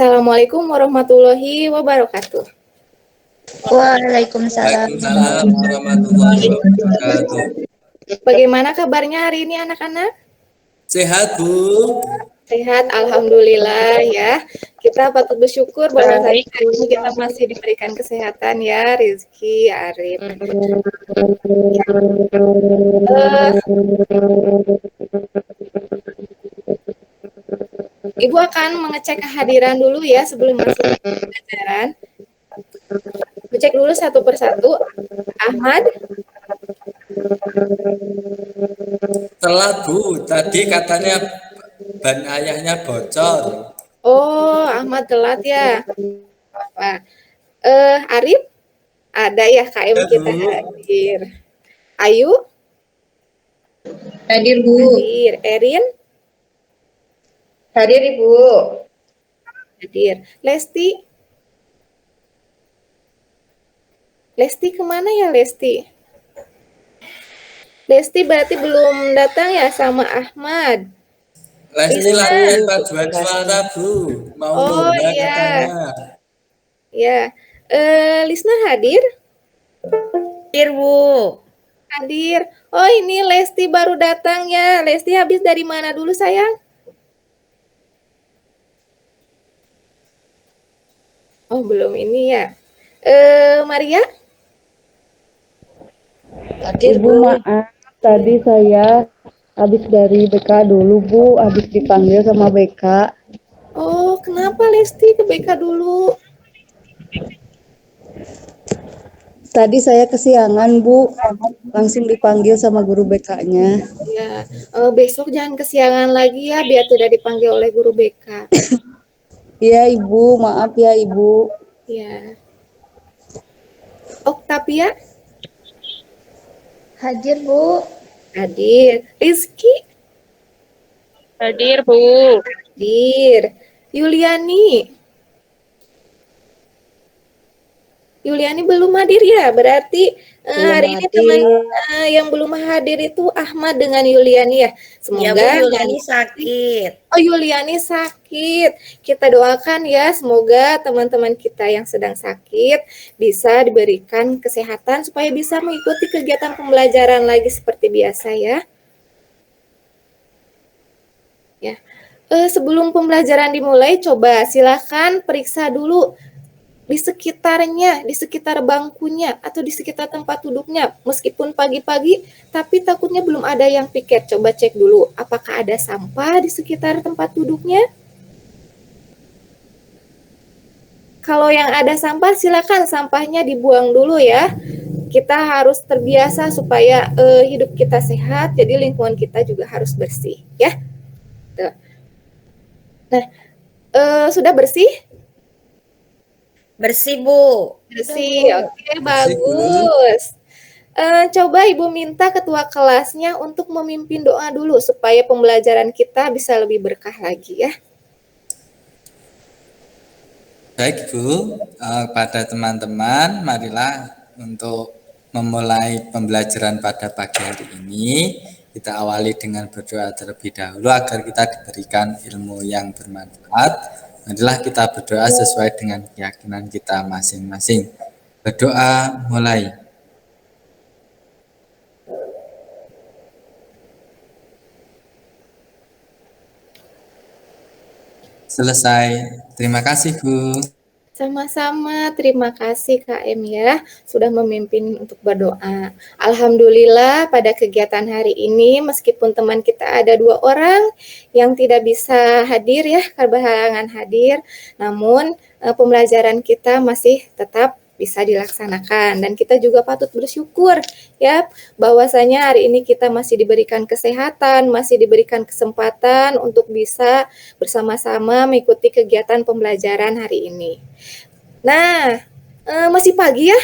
Assalamualaikum warahmatullahi wabarakatuh. Waalaikumsalam. Waalaikumsalam warahmatullahi wabarakatuh. Bagaimana kabarnya hari ini anak-anak? Sehat, Bu? Sehat, alhamdulillah ya. Kita patut bersyukur bahwa hari ini kita masih diberikan kesehatan ya, Rizky, Arif. Ibu akan mengecek kehadiran dulu ya sebelum masuk ke pelajaran. Cek dulu satu persatu. Ahmad, Telat, Bu. Tadi katanya ban ayahnya bocor. oh Ahmad telat ya. Apa? Arif, ada ya KM Ya, kita Bu. hadir. Ayu, Hadir, Bu. hadir. Erin, Hadir, Ibu. hadir. Lesti kemana ya Lesti? Lesti berarti belum datang ya sama Ahmad. Lesti latihan paduan suara, Bu. Mau Oh lomba iya, katanya. ya. Lisna hadir? Hadir, Bu. Hadir. Oh ini Lesti baru datang ya. Lesti habis dari mana dulu sayang? Oh belum ini ya. Maria? Hadir, Ibu Bu. maaf, tadi saya habis dari BK dulu Bu, habis dipanggil sama BK. Oh kenapa Lesti ke BK dulu? Tadi saya kesiangan Bu, langsung dipanggil sama guru BK-nya. Ya, besok jangan kesiangan lagi ya biar tidak dipanggil oleh guru BK. Iya Ibu, maaf ya Ibu. Ya. Oktavia? Hadir, Bu. Hadir. Rizky? Hadir, Bu. Hadir. Yuliani? Yuliani belum hadir ya, berarti hari ini teman yang belum hadir itu Ahmad dengan Yuliani ya. Semoga Ya, Bu, Yuliani sakit. Oh Yuliani sakit. Kita doakan ya, semoga teman-teman kita yang sedang sakit bisa diberikan kesehatan supaya bisa mengikuti kegiatan pembelajaran lagi seperti biasa ya. Ya. Sebelum pembelajaran dimulai, coba silakan periksa dulu di sekitarnya, di sekitar bangkunya, atau di sekitar tempat duduknya. Meskipun pagi-pagi, tapi takutnya belum ada yang piket. Coba cek dulu, apakah ada sampah di sekitar tempat duduknya? Kalau yang ada sampah, silakan sampahnya dibuang dulu ya. Kita harus terbiasa supaya hidup kita sehat, jadi lingkungan kita juga harus bersih ya. Tuh. Nah, sudah bersih? Bersih, Bu. Bersih, oke, Bersih, Bu. bagus. Coba Ibu minta ketua kelasnya untuk memimpin doa dulu supaya pembelajaran kita bisa lebih berkah lagi ya. Baik, Bu. Pada teman-teman, marilah untuk memulai pembelajaran pada pagi hari ini, kita awali dengan berdoa terlebih dahulu agar kita diberikan ilmu yang bermanfaat. Marilah kita berdoa sesuai dengan keyakinan kita masing-masing. Berdoa mulai. Selesai. Terima kasih, Bu. Sama-sama, terima kasih KM ya sudah memimpin untuk berdoa. Alhamdulillah pada kegiatan hari ini meskipun teman kita ada 2 orang yang tidak bisa hadir ya, berhalangan hadir, namun pembelajaran kita masih tetap bisa dilaksanakan dan kita juga patut bersyukur ya bahwasanya hari ini kita masih diberikan kesehatan, masih diberikan kesempatan untuk bisa bersama-sama mengikuti kegiatan pembelajaran hari ini. Nah, masih pagi ya.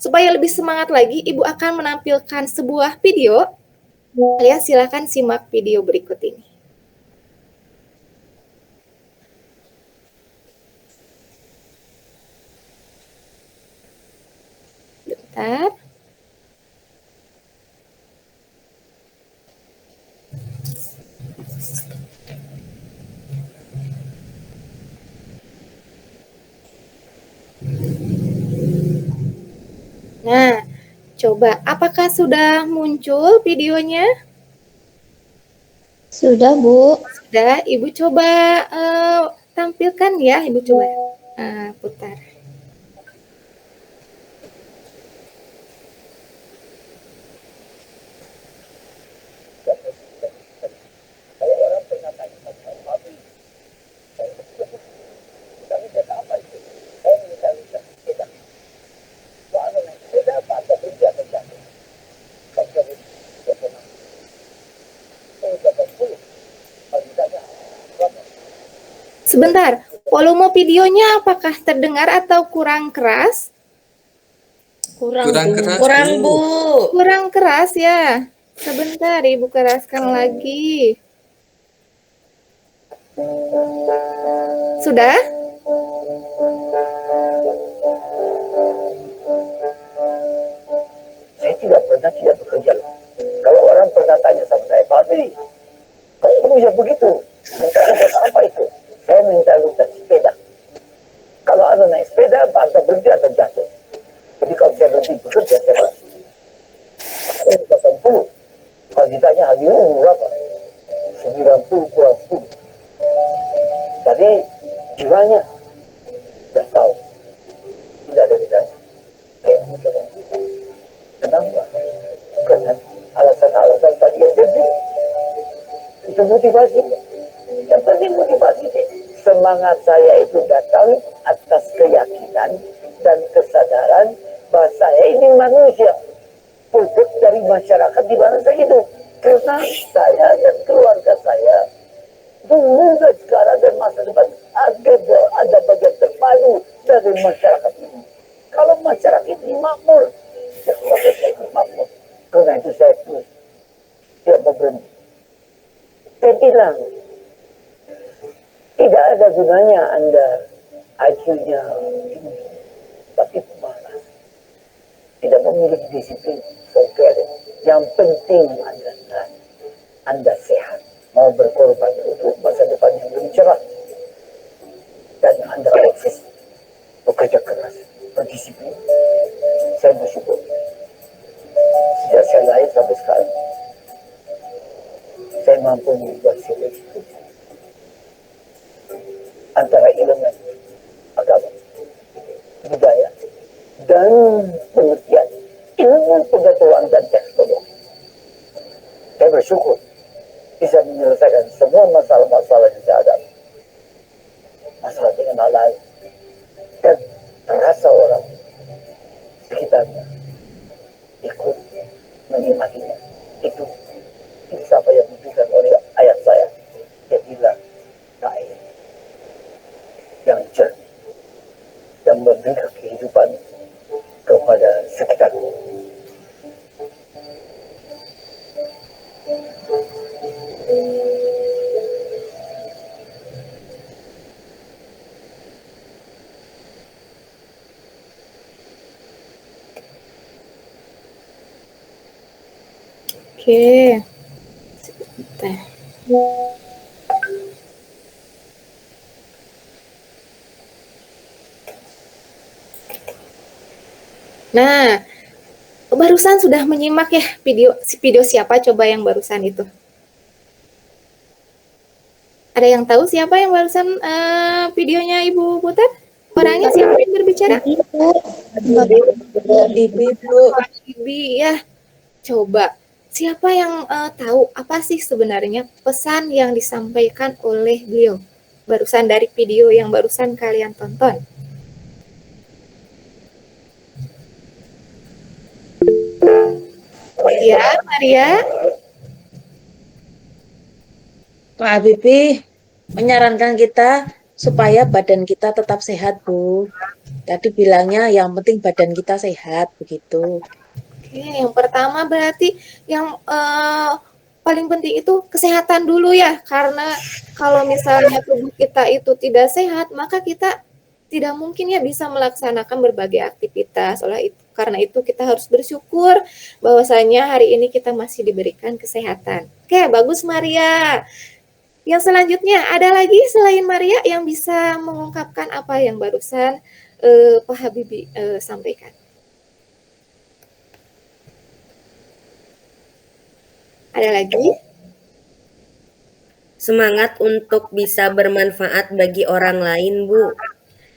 Supaya lebih semangat lagi, Ibu akan menampilkan sebuah video. Kalian silakan simak video berikut ini. Bentar. Nah, coba apakah sudah muncul videonya? Sudah, Bu. Sudah, Ibu coba tampilkan ya, Ibu coba putar. Sebentar, volume videonya apakah terdengar atau kurang keras? Kurang keras, Kurang, Bu. Bu. Kurang keras ya. Sebentar, Ibu keraskan lagi. Sudah? Saya tidak pernah tidak bekerja. Kalau orang pernah tanya sama saya, Pak Adri, kamu bisa begitu? Minta lutas apa itu? Saya minta lutas sepeda. Kalau ada naik sepeda, Anda berhenti atau jatuh. Jadi kalau saya berhenti bekerja, saya berhenti. Saya 80. Kalau ditanya hari ini berapa? 90 kurang 10. Jadi jiwanya tidak tahu. Tidak ada bedanya. Kayak mudah. Kenapa? Karena alasan-alasan tadi yang jadi itu motivasi. Yang penting motivasi sih. Semangat saya itu datang atas keyakinan dan kesadaran bahwa saya ini manusia produk dari masyarakat di mana saya hidup. Karena saya dan keluarga saya dulu dan sekarang dan masa depan ada bagian terpadu dari masyarakat ini. Kalau masyarakat ini makmur, ya keluarga saya ini makmur. Karena itu saya terus tidak mau berhenti. Saya bilang, tidak ada gunanya Anda IQ-nya tinggi, tapi pemalas. Tidak memiliki disiplin. Forget it. Yang penting Anda sehat. Mau berkorban untuk masa depan yang lebih cerah. Dan Anda eksis. Bekerja keras. Berdisiplin. Saya bersyukur. Sejak saya lahir sampai sekarang. Saya mampu membuat sinergi antara elemen agama, budaya, dan pengertian ilmu pengetahuan dan teknologi. Saya bersyukur bisa menyelesaikan semua masalah-masalah yang saya hadapi. Masalah dengan hal lain. Dan terasa orang sekitarnya ikut menikmatinya. Itu apa yang diberikan oleh ayat saya. Jadilah air yang jernih yang memberikan kehidupan kepada sekitarmu. Oke. Sebentar. Nah, barusan sudah menyimak ya video siapa coba yang barusan itu? Ada yang tahu siapa yang barusan videonya Ibu putar? Orangnya siapa yang berbicara? Ibu. Bibi ya. Coba siapa yang tahu apa sih sebenarnya pesan yang disampaikan oleh beliau barusan dari video yang barusan kalian tonton? Ya, Maria. Pak Habibie menyarankan kita supaya badan kita tetap sehat, Bu. Tadi bilangnya yang penting badan kita sehat, begitu. Oke, yang pertama berarti yang paling penting itu kesehatan dulu ya, karena kalau misalnya tubuh kita itu tidak sehat, maka kita tidak mungkin ya bisa melaksanakan berbagai aktivitas. Karena itu kita harus bersyukur bahwasanya hari ini kita masih diberikan kesehatan. Oke, bagus Maria. Yang selanjutnya, ada lagi selain Maria yang bisa mengungkapkan apa yang barusan Pak Habibie sampaikan? Ada lagi? Semangat untuk bisa bermanfaat bagi orang lain, Bu.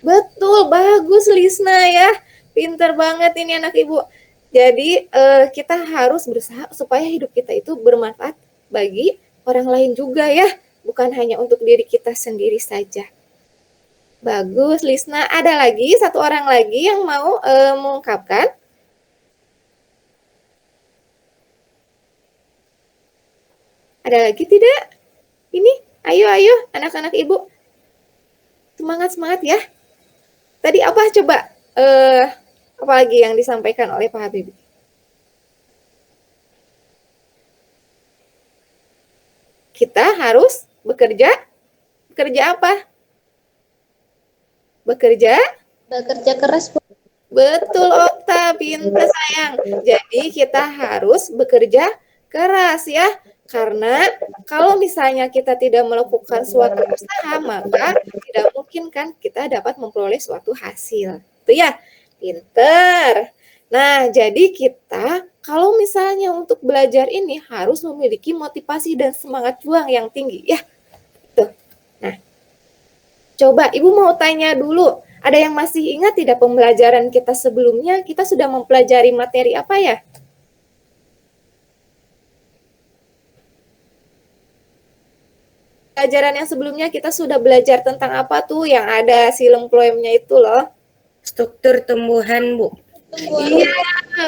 Betul, bagus Lisna ya. Pinter banget ini anak ibu. Jadi kita harus berusaha supaya hidup kita itu bermanfaat bagi orang lain juga ya. Bukan hanya untuk diri kita sendiri saja. Bagus Lisna. Ada lagi satu orang lagi yang mau mengungkapkan? Ada lagi tidak? Ini, ayo anak-anak ibu. Semangat ya. Tadi apa coba? Apa lagi yang disampaikan oleh Pak Habibie? Kita harus bekerja apa? Bekerja keras, Bu. Betul, Okta, pintar sayang. Jadi kita harus bekerja keras ya. Karena kalau misalnya kita tidak melakukan suatu usaha, maka tidak mungkin kan kita dapat memperoleh suatu hasil. Itu ya, pintar. Nah, jadi kita kalau misalnya untuk belajar ini harus memiliki motivasi dan semangat juang yang tinggi ya. Tuh. Nah, coba Ibu mau tanya dulu, ada yang masih ingat tidak pembelajaran kita sebelumnya? Kita sudah mempelajari materi apa ya? Pelajaran yang sebelumnya kita sudah belajar tentang apa tuh yang ada silem ploemnya itu loh. Struktur tumbuhan, Bu. Iya,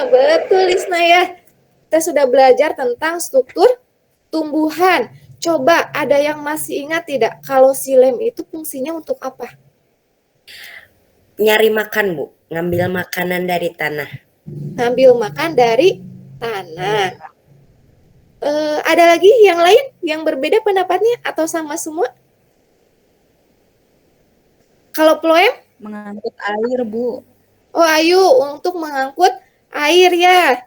betul Lisna ya. Kita sudah belajar tentang struktur tumbuhan. Coba ada yang masih ingat tidak kalau silem itu fungsinya untuk apa? Nyari makan, Bu. Ngambil makanan dari tanah. Ngambil makan dari tanah. Ada lagi yang lain yang berbeda pendapatnya atau sama semua? Kalau ploem? Mengangkut air, Bu. Oh, ayo untuk mengangkut air ya.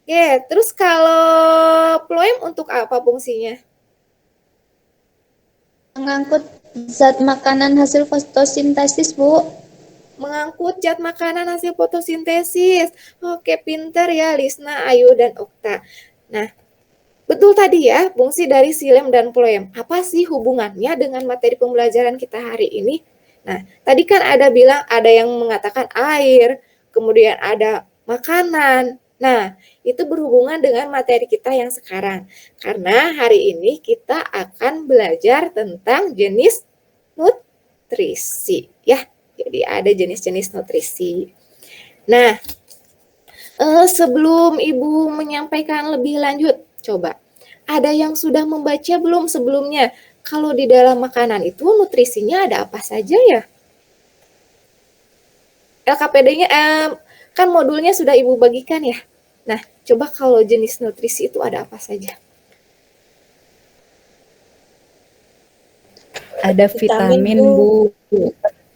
Oke, terus kalau ploem untuk apa fungsinya? Mengangkut zat makanan hasil fotosintesis, Bu. Mengangkut zat makanan hasil fotosintesis. Oke, pinter ya Lisna, Ayu, dan Okta. Nah, betul tadi ya, fungsi dari silem dan ploem. Apa sih hubungannya dengan materi pembelajaran kita hari ini? Nah, tadi kan ada bilang ada yang mengatakan air, kemudian ada makanan. Nah, itu berhubungan dengan materi kita yang sekarang. Karena hari ini kita akan belajar tentang jenis nutrisi. Ya, jadi ada jenis-jenis nutrisi. Nah, sebelum Ibu menyampaikan lebih lanjut, coba, ada yang sudah membaca belum sebelumnya? Kalau di dalam makanan itu nutrisinya ada apa saja ya? LKPD-nya, kan modulnya sudah Ibu bagikan ya? Nah, coba kalau jenis nutrisi itu ada apa saja? Ada vitamin, Bu.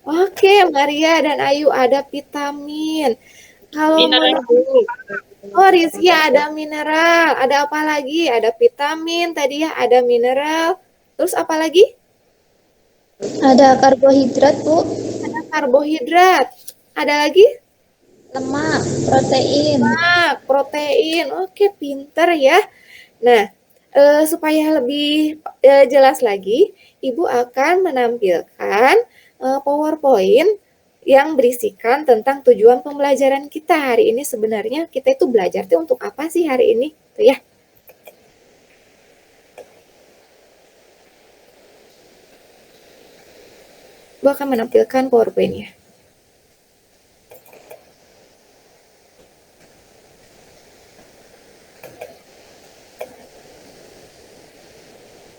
Oke, Maria dan Ayu ada vitamin. Kalau Oh, Rizky ada mineral. Ada apa lagi? Ada vitamin tadi ya, ada mineral. Terus apa lagi? Ada karbohidrat, Bu. Ada karbohidrat. Ada lagi? Lemak, protein. Lemak, protein. Oke, pinter ya. Nah, supaya lebih jelas lagi, Ibu akan menampilkan PowerPoint yang berisikan tentang tujuan pembelajaran kita hari ini. Sebenarnya kita itu belajar tuh untuk apa sih hari ini? Tuh ya. Ibu akan menampilkan PowerPoint-nya.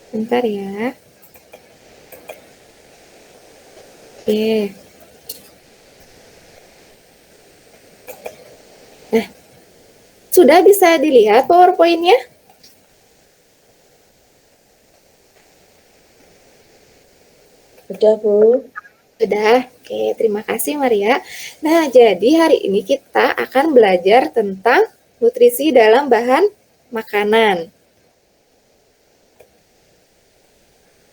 Bentar ya. Oke. Nah, sudah bisa dilihat PowerPoint-nya? Sudah, Bu. Sudah. Oke, terima kasih Maria. Nah, jadi hari ini kita akan belajar tentang nutrisi dalam bahan makanan.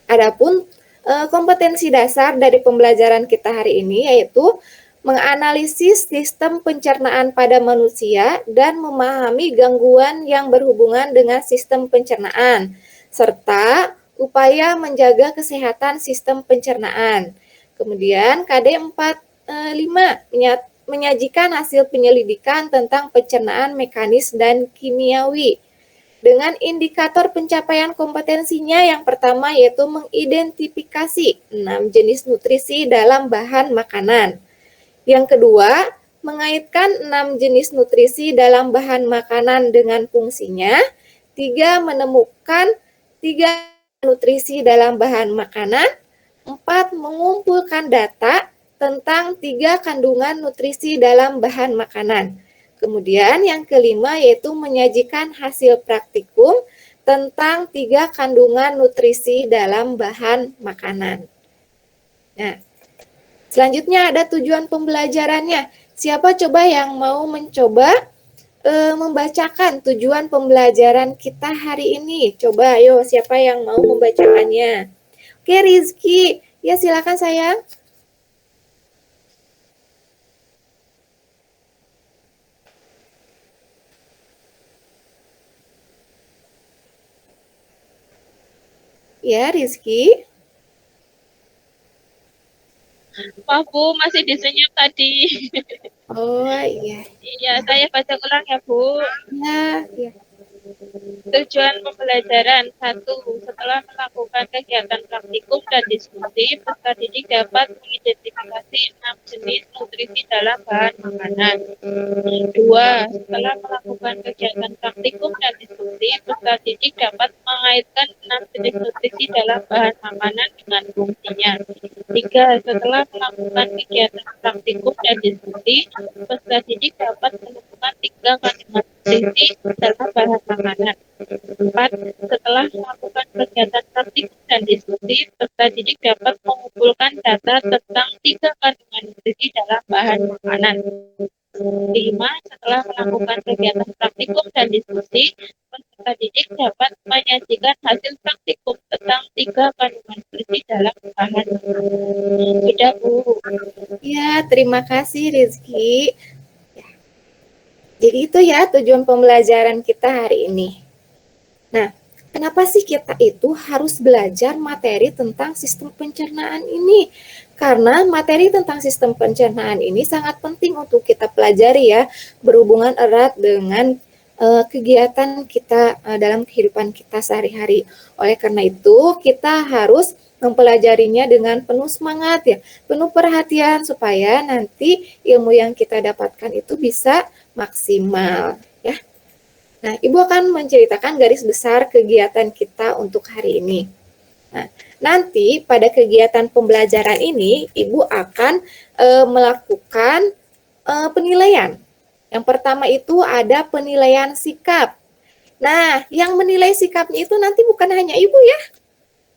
Adapun kompetensi dasar dari pembelajaran kita hari ini yaitu menganalisis sistem pencernaan pada manusia dan memahami gangguan yang berhubungan dengan sistem pencernaan, serta upaya menjaga kesehatan sistem pencernaan. Kemudian KD 45 menyajikan hasil penyelidikan tentang pencernaan mekanis dan kimiawi. Dengan indikator pencapaian kompetensinya yang pertama yaitu mengidentifikasi 6 jenis nutrisi dalam bahan makanan. Yang kedua, mengaitkan 6 jenis nutrisi dalam bahan makanan dengan fungsinya. 3, menemukan 3 nutrisi dalam bahan makanan. 4, mengumpulkan data tentang 3 kandungan nutrisi dalam bahan makanan. Kemudian yang kelima yaitu menyajikan hasil praktikum tentang 3 kandungan nutrisi dalam bahan makanan. Nah, selanjutnya ada tujuan pembelajarannya. Siapa coba yang mau mencoba membacakan tujuan pembelajaran kita hari ini? Coba ayo, siapa yang mau membacakannya? Oke, Rizky. Ya, silakan sayang. Ya, Rizky. Maaf Bu, masih disenyum tadi. Oh, iya. Iya, saya baca ulang ya Bu. Ya, ya. Tujuan pembelajaran 1. Setelah melakukan kegiatan praktikum dan diskusi, peserta didik dapat mengidentifikasi 6 jenis nutrisi dalam bahan makanan. 2. Setelah melakukan kegiatan praktikum dan diskusi, peserta didik dapat mengaitkan 6 jenis nutrisi dalam bahan makanan dengan fungsinya. 3. Setelah melakukan kegiatan praktikum dan diskusi, peserta didik dapat menemukan 3 kandungan nutrisi dalam bahan makanan. 4. Setelah melakukan kegiatan praktikum dan diskusi, peserta didik dapat mengumpulkan data tentang 3 kandungan nutrisi dalam bahan makanan. 5. Setelah melakukan kegiatan praktikum dan diskusi, peserta didik dapat menyajikan hasil praktikum tentang 3 kandungan nutrisi dalam bahan makanan. Sudah Bu. Ya, terima kasih Rizky. Jadi itu ya tujuan pembelajaran kita hari ini. Nah, kenapa sih kita itu harus belajar materi tentang sistem pencernaan ini? Karena materi tentang sistem pencernaan ini sangat penting untuk kita pelajari ya, berhubungan erat dengan kegiatan kita dalam kehidupan kita sehari-hari. Oleh karena itu, kita harus mempelajarinya dengan penuh semangat ya, penuh perhatian supaya nanti ilmu yang kita dapatkan itu bisa maksimal ya. Nah, Ibu akan menceritakan garis besar kegiatan kita untuk hari ini. Nah, nanti pada kegiatan pembelajaran ini Ibu akan melakukan penilaian. Yang pertama itu ada penilaian sikap. Nah, yang menilai sikapnya itu nanti bukan hanya Ibu ya.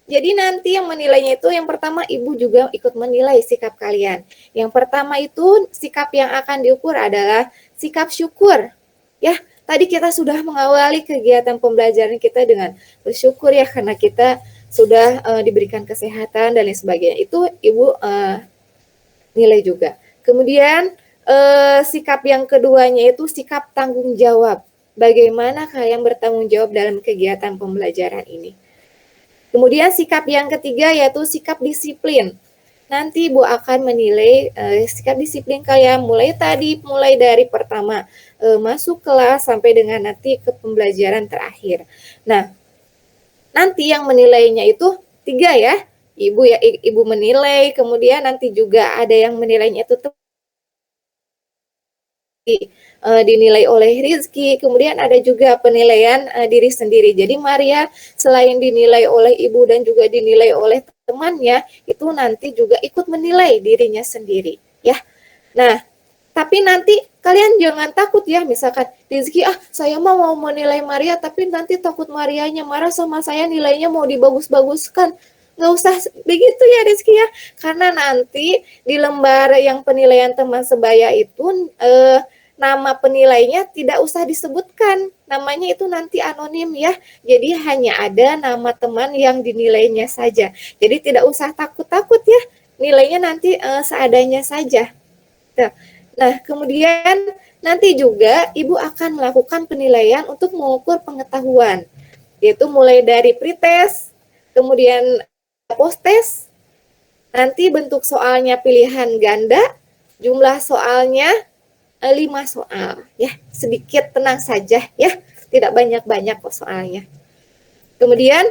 Jadi nanti yang menilainya itu yang pertama Ibu juga ikut menilai sikap kalian. Yang pertama itu sikap yang akan diukur adalah sikap syukur. Ya, tadi kita sudah mengawali kegiatan pembelajaran kita dengan bersyukur ya karena kita sudah diberikan kesehatan dan lain sebagainya. Itu Ibu nilai juga. Kemudian sikap yang keduanya itu sikap tanggung jawab. Bagaimana kalian bertanggung jawab dalam kegiatan pembelajaran ini. Kemudian sikap yang ketiga yaitu sikap disiplin. Nanti Ibu akan menilai sikap disiplin kalian mulai dari pertama masuk kelas sampai dengan nanti ke pembelajaran terakhir. Nah, nanti yang menilainya itu 3 ya. Ibu menilai, kemudian nanti juga ada yang menilainya itu dinilai oleh Rizky, kemudian ada juga penilaian diri sendiri. Jadi Maria selain dinilai oleh ibu dan juga dinilai oleh temannya, itu nanti juga ikut menilai dirinya sendiri, ya. Nah, tapi nanti kalian jangan takut ya, misalkan Rizky, saya mau menilai Maria, tapi nanti takut Marianya marah sama saya, nilainya mau dibagus-baguskan. Nggak usah begitu ya Rizky ya, karena nanti di lembar yang penilaian teman sebaya itu nama penilainya tidak usah disebutkan, namanya itu nanti anonim ya, jadi hanya ada nama teman yang dinilainya saja, jadi tidak usah takut-takut ya, nilainya nanti seadanya saja Nah, kemudian nanti juga Ibu akan melakukan penilaian untuk mengukur pengetahuan, yaitu mulai dari pretest, kemudian post-test, nanti bentuk soalnya pilihan ganda, jumlah soalnya 5 soal, ya, sedikit, tenang saja, ya, tidak banyak-banyak kok soalnya. Kemudian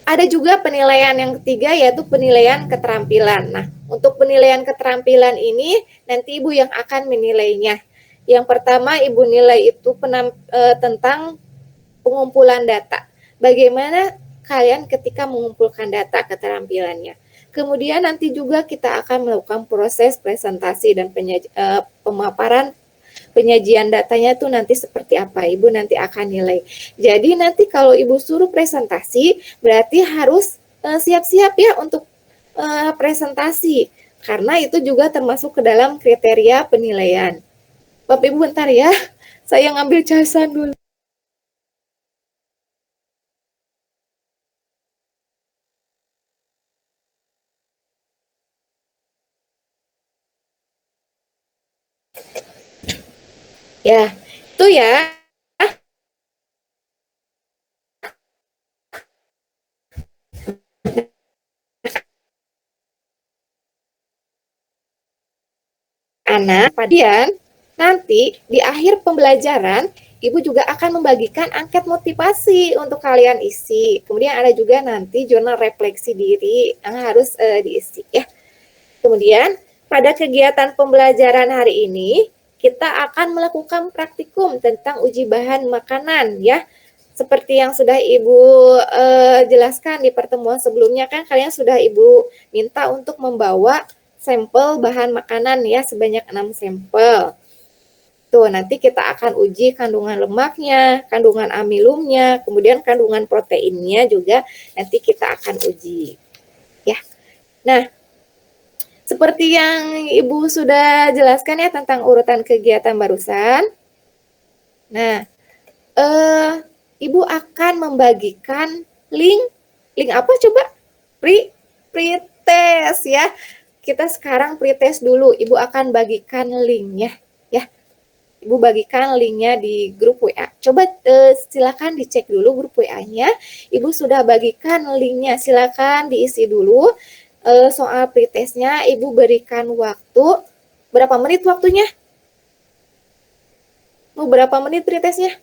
ada juga penilaian yang ketiga, yaitu penilaian keterampilan. Nah, untuk penilaian keterampilan ini nanti Ibu yang akan menilainya. Yang pertama Ibu nilai itu tentang pengumpulan data. Bagaimana kalian ketika mengumpulkan data keterampilannya. Kemudian nanti juga kita akan melakukan proses presentasi dan pemaparan penyajian datanya tuh nanti seperti apa, Ibu nanti akan nilai. Jadi nanti kalau Ibu suruh presentasi, berarti harus siap-siap ya untuk presentasi, karena itu juga termasuk ke dalam kriteria penilaian. Bapak Ibu bentar ya, saya ngambil casan dulu. Ya, itu ya. Anak, kemudian nanti di akhir pembelajaran, Ibu juga akan membagikan angket motivasi untuk kalian isi. Kemudian ada juga nanti jurnal refleksi diri yang harus diisi ya. Kemudian pada kegiatan pembelajaran hari ini, kita akan melakukan praktikum tentang uji bahan makanan ya. Seperti yang sudah Ibu jelaskan di pertemuan sebelumnya, kan kalian sudah Ibu minta untuk membawa sampel bahan makanan ya, sebanyak 6 sampel. Tuh, nanti kita akan uji kandungan lemaknya, kandungan amilumnya, kemudian kandungan proteinnya juga nanti kita akan uji. Ya. Nah, seperti yang Ibu sudah jelaskan ya tentang urutan kegiatan barusan. Nah, Ibu akan membagikan link apa coba? Pretest ya. Kita sekarang pretest dulu. Ibu akan bagikan linknya ya. Ibu bagikan linknya di grup WA. Coba silakan dicek dulu grup WA-nya. Ibu sudah bagikan linknya. Silakan diisi dulu. Soal pretestnya Ibu berikan waktu. Berapa menit waktunya? Mau berapa menit pretestnya?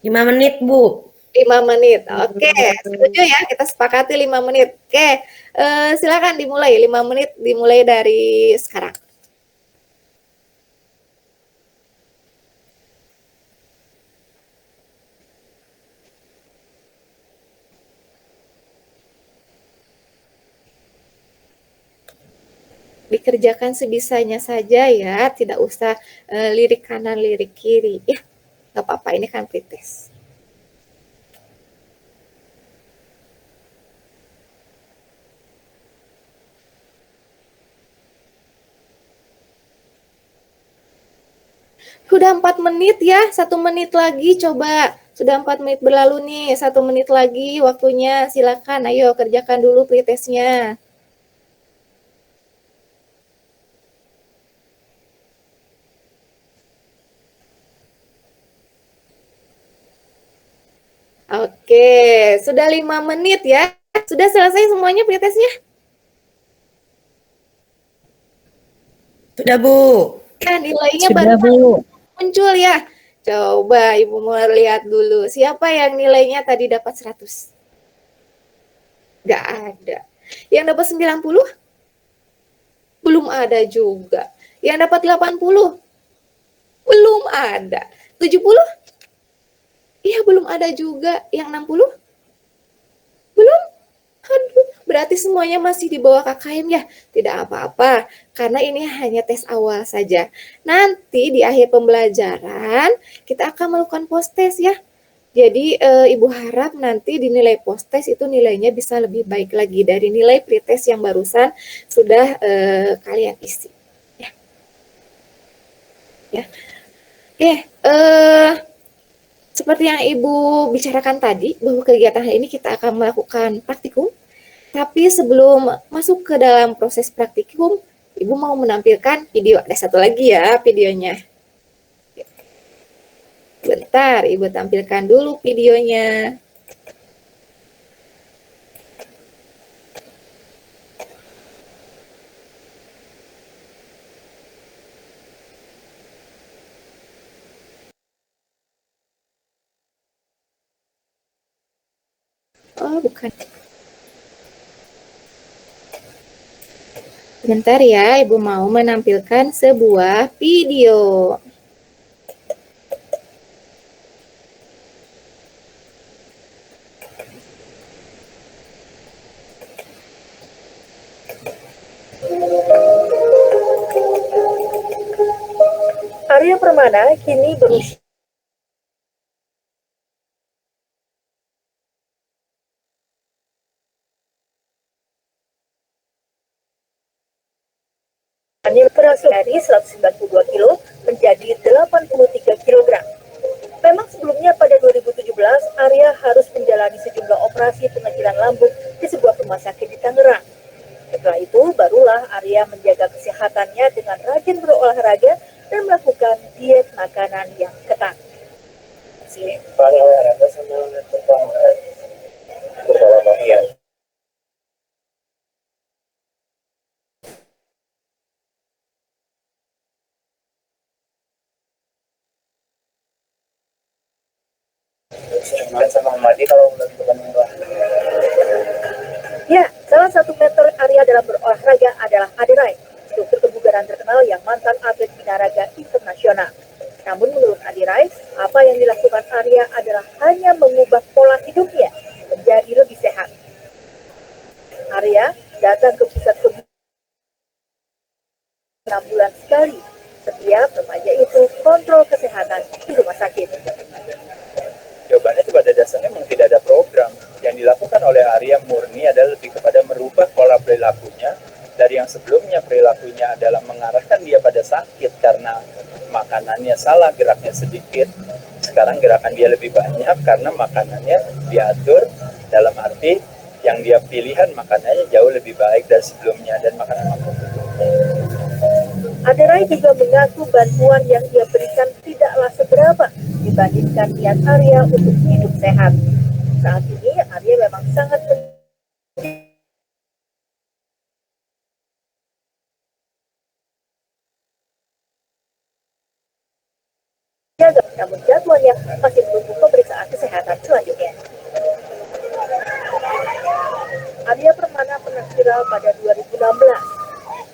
5 menit, Bu. 5 menit. Oke, setuju ya, kita sepakati 5 menit. Oke, silakan dimulai 5 menit, dimulai dari sekarang. Dikerjakan sebisanya saja ya, tidak usah lirik kanan, lirik kiri. Ya, nggak apa-apa, ini kan pretest. Sudah 4 menit ya, 1 menit lagi coba. Sudah 4 menit berlalu nih, 1 menit lagi waktunya. Silakan, ayo kerjakan dulu pretestnya. Oke, sudah 5 menit ya. Sudah selesai semuanya pretestnya? Sudah, Bu. Ya, nilainya Sudah, baru Bu. muncul ya. Coba Ibu mau lihat dulu. Siapa yang nilainya tadi dapat 100? Nggak ada. Yang dapat 90? Belum ada juga. Yang dapat 80? Belum ada. 70? Iya, belum ada juga. Yang 60? Belum? Aduh, berarti semuanya masih di bawah KKM ya? Tidak apa-apa, karena ini hanya tes awal saja. Nanti di akhir pembelajaran, kita akan melakukan post-test ya. Jadi Ibu harap nanti di nilai post-test itu nilainya bisa lebih baik lagi dari nilai pretest yang barusan sudah kalian isi. Ya. Ya. Oke, seperti yang Ibu bicarakan tadi, bahwa kegiatan hari ini kita akan melakukan praktikum. Tapi sebelum masuk ke dalam proses praktikum, Ibu mau menampilkan video, ada satu lagi ya videonya. Bentar, Ibu tampilkan dulu videonya. Oh, bukan. Bentar ya, Ibu mau menampilkan sebuah video. Arya Permana kini berusia berhasil dari 192 kilo menjadi 83 kilogram. Memang sebelumnya pada 2017, Arya harus menjalani sejumlah operasi pengecilan lambung di sebuah rumah sakit di Tangerang. Setelah itu, barulah Arya menjaga kesehatannya dengan rajin berolahraga dan melakukan diet makanan yang ketat. Ya, salah satu mentor Arya dalam berolahraga adalah Adirai, struktur kebugaran terkenal yang mantan atlet binaraga internasional. Namun menurut Adirai, apa yang dilakukan Arya adalah hanya mengubah pola hidupnya menjadi lebih sehat. Arya datang ke pusat kebugaran 6 bulan sekali. Setiap remaja itu kontrol kesehatan di rumah sakit. Jawabannya itu pada dasarnya memang tidak ada program. Yang dilakukan oleh Arya murni adalah lebih kepada merubah pola perilakunya dari yang sebelumnya perilakunya adalah mengarahkan dia pada sakit karena makanannya salah, geraknya sedikit. Sekarang gerakan dia lebih banyak karena makanannya diatur, dalam arti yang dia pilihan makanannya jauh lebih baik dari sebelumnya dan makanan Adirai juga mengaku bantuan yang ia berikan tidaklah seberapa dibandingkan niat Arya untuk hidup sehat. Saat ini Arya memang sangat menjaga, namun jadwalnya masih menunggu pemeriksaan kesehatan selanjutnya. Arya Permana pernah viral pada 2016.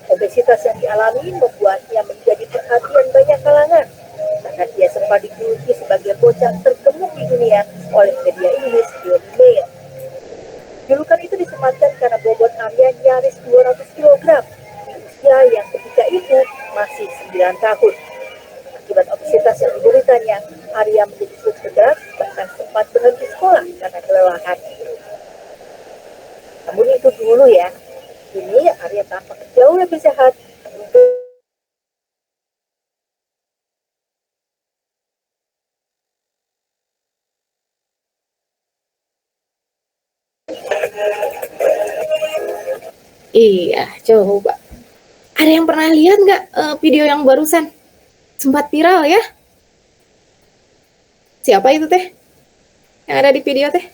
Obesitas yang dialami membuatnya menjadi perhatian banyak kalangan karena dia sempat dijuluki sebagai bocah tergemuk di dunia oleh media Inggris Daily Mail. Julukan itu disematkan karena bobot Arya nyaris 200 kg di usia yang ketika itu masih 9 tahun. Akibat obesitas yang dideritanya, Arya menjadi sulit bergerak, bahkan sempat berhenti sekolah karena kelelahan. Namun itu dulu ya. Kini Arya tampak jauh lebih sehat. Iya, coba. Ada yang pernah lihat nggak video yang barusan? Sempat viral ya? Siapa itu teh? Yang ada di video teh?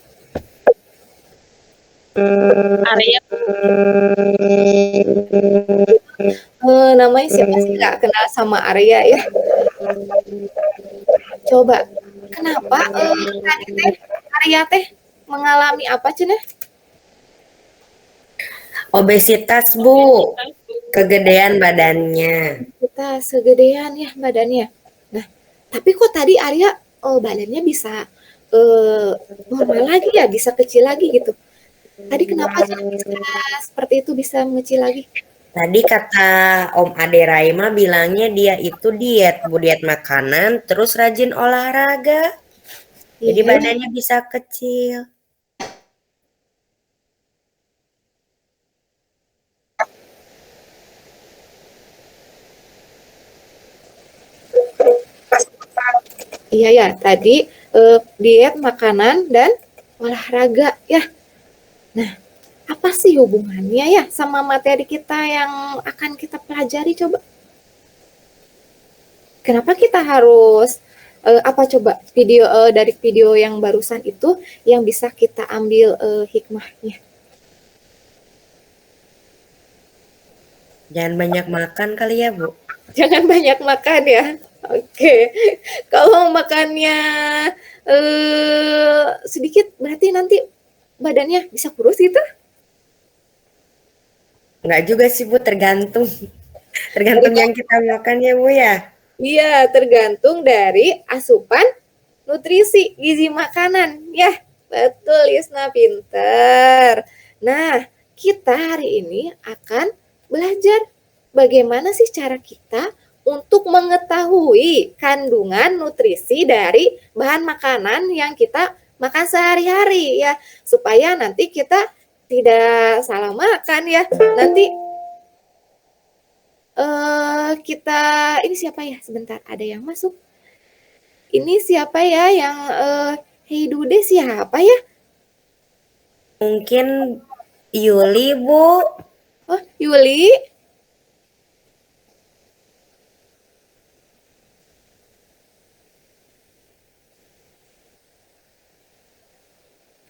Arya. Namanya siapa sih, nggak kenal sama Arya ya? Coba, kenapa tadi teh Arya teh mengalami apa cenah? Obesitas, Bu. Kegedean badannya. Kita segedean ya badannya. Nah, tapi kok tadi Arya badannya bisa normal lagi ya, bisa kecil lagi gitu. Tadi kenapa bisa seperti itu, bisa mengecil lagi? Tadi kata Om Ade Raima bilangnya dia itu diet, Bu, diet makanan, terus rajin olahraga. Jadi Iya. badannya bisa kecil. Iya ya, tadi diet makanan dan olahraga ya. Nah, Apa sih hubungannya ya sama materi kita yang akan kita pelajari coba? Kenapa kita harus apa coba video dari video yang barusan itu yang bisa kita ambil hikmahnya? Jangan banyak makan kali ya, Bu. Jangan banyak makan ya. Oke. Kalau makannya sedikit berarti nanti badannya bisa kurus gitu? Enggak juga sih, Bu, tergantung. Tergantung yang kita makan ya, Bu ya. Iya, tergantung dari asupan nutrisi gizi makanan. Ya, betul Isna, pinter. Nah, kita hari ini akan belajar bagaimana sih cara kita untuk mengetahui kandungan nutrisi dari bahan makanan yang kita makan sehari-hari ya, supaya nanti kita tidak salah makan ya. Nanti kita ini siapa ya? Sebentar, ada yang masuk. Ini siapa ya yang hey Dude siapa ya? Mungkin Yuli, Bu. Oh, Yuli.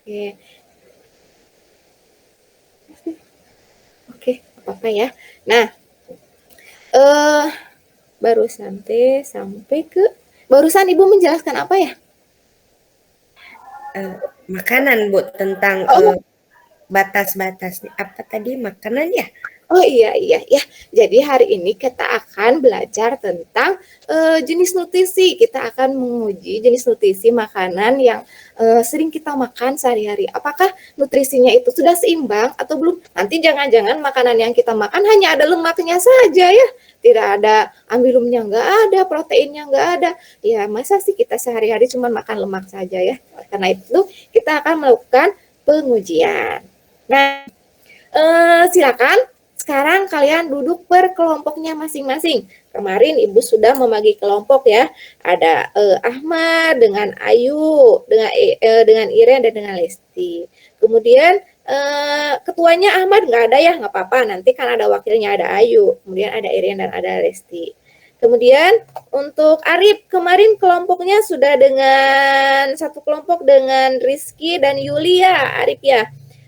Oke. Oke, apa-apa ya. Nah, barusan sampai ke barusan Ibu menjelaskan apa ya? Makanan, Bu, tentang batas-batas apa tadi makanan ya? Oh iya ya. Jadi hari ini kita akan belajar tentang jenis nutrisi. Kita akan menguji jenis nutrisi makanan yang sering kita makan sehari-hari. Apakah nutrisinya itu sudah seimbang atau belum? Nanti jangan-jangan makanan yang kita makan hanya ada lemaknya saja ya. Tidak ada amilumnya, nggak ada, proteinnya nggak ada. Ya masa sih kita sehari-hari cuma makan lemak saja ya. Karena itu kita akan melakukan pengujian. Nah, silakan sekarang kalian duduk per kelompoknya masing-masing. Kemarin Ibu sudah membagi kelompok ya. Ada Ahmad dengan Ayu, dengan Iren dan dengan Lesti. Kemudian ketuanya Ahmad nggak ada ya, nggak apa-apa. Nanti kan ada wakilnya, ada Ayu. Kemudian ada Iren dan ada Lesti. Kemudian untuk Arif kemarin kelompoknya sudah dengan satu kelompok dengan Rizky dan Yulia, Arif ya.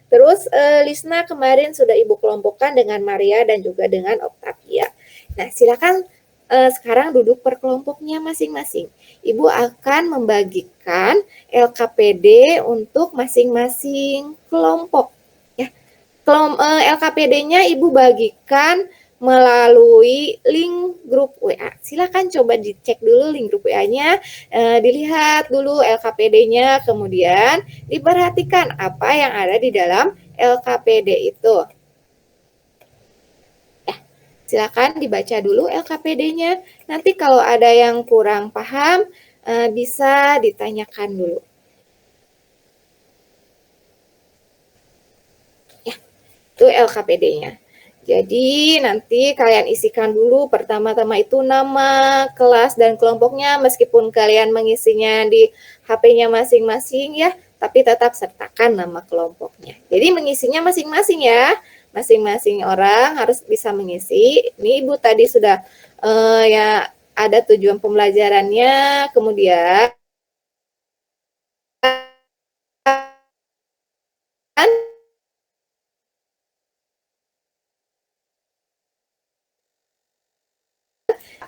Terus Lisna kemarin sudah Ibu kelompokkan dengan Maria dan juga dengan Octavia. Nah, silakan sekarang duduk per kelompoknya masing-masing. Ibu akan membagikan LKPD untuk masing-masing kelompok. Ya. LKPD-nya Ibu bagikan melalui link grup WA. Silakan coba dicek dulu link grup WA-nya, dilihat dulu LKPD-nya, kemudian diperhatikan apa yang ada di dalam LKPD itu. Ya, silakan dibaca dulu LKPD-nya. Nanti kalau ada yang kurang paham, bisa ditanyakan dulu. Ya, itu LKPD-nya. Jadi nanti kalian isikan dulu pertama-tama itu nama, kelas, dan kelompoknya meskipun kalian mengisinya di HP-nya masing-masing ya, tapi tetap sertakan nama kelompoknya. Jadi mengisinya masing-masing ya, masing-masing orang harus bisa mengisi. Ini Ibu tadi sudah ya ada tujuan pembelajarannya, kemudian